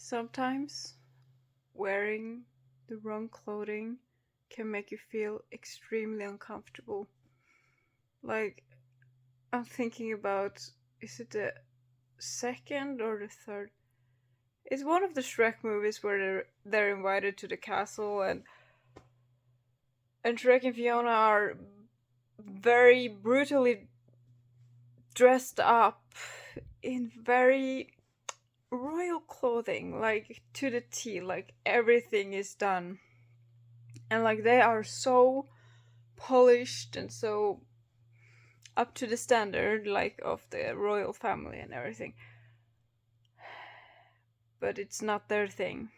Sometimes wearing the wrong clothing can make you feel extremely uncomfortable. Like, I'm thinking about, is it the second or the third? It's one of the Shrek movies where they're invited to the castle, and Shrek and Fiona are very brutally dressed up in very royal clothing, like to the T, like everything is done. And like they are so polished and so up to the standard, like of the royal family and everything. But it's not their thing.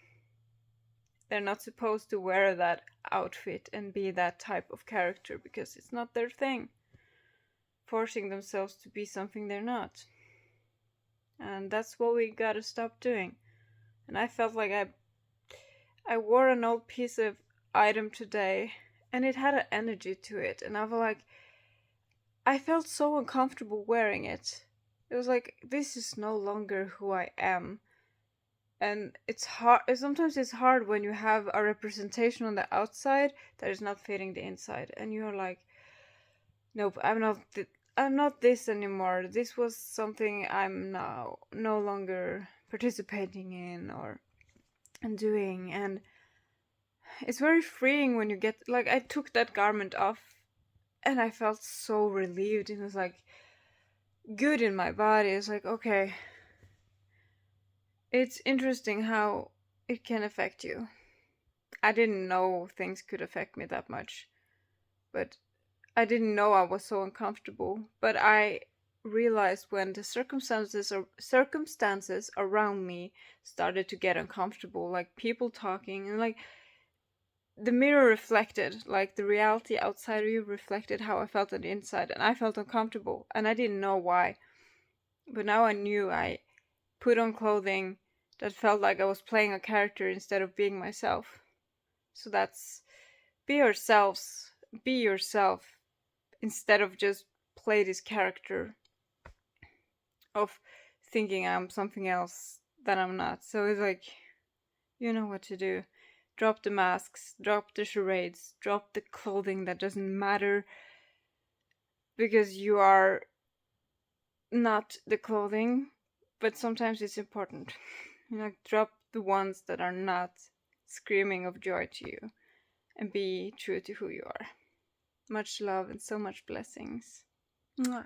They're not supposed to wear that outfit and be that type of character because it's not their thing. Forcing themselves to be something they're not. And that's what we gotta stop doing. And I felt like I wore an old piece of item today and it had an energy to it, and I felt like I felt so uncomfortable wearing it. It was like, this is no longer who I am. And it's hard, sometimes it's hard when you have a representation on the outside that is not fitting the inside, and you're like, nope, I'm not this anymore. This was something I'm now no longer participating in or doing. And it's very freeing when you get, like, I took that garment off and I felt so relieved. It was like good in my body. It's like, okay, it's interesting how it can affect you. I didn't know things could affect me that much, but I didn't know I was so uncomfortable. But I realized when the circumstances around me started to get uncomfortable, like people talking, and like the mirror reflected, like the reality outside of you reflected how I felt on the inside, and I felt uncomfortable, and I didn't know why. But now I knew. I put on clothing that felt like I was playing a character instead of being myself. So that's, be yourselves, be yourself instead of just play this character of thinking I'm something else that I'm not. So it's like, you know what to do. Drop the masks, drop the charades, drop the clothing that doesn't matter because you are not the clothing, but sometimes it's important. You know, drop the ones that are not screaming of joy to you and be true to who you are. Much love and so much blessings. Mwah.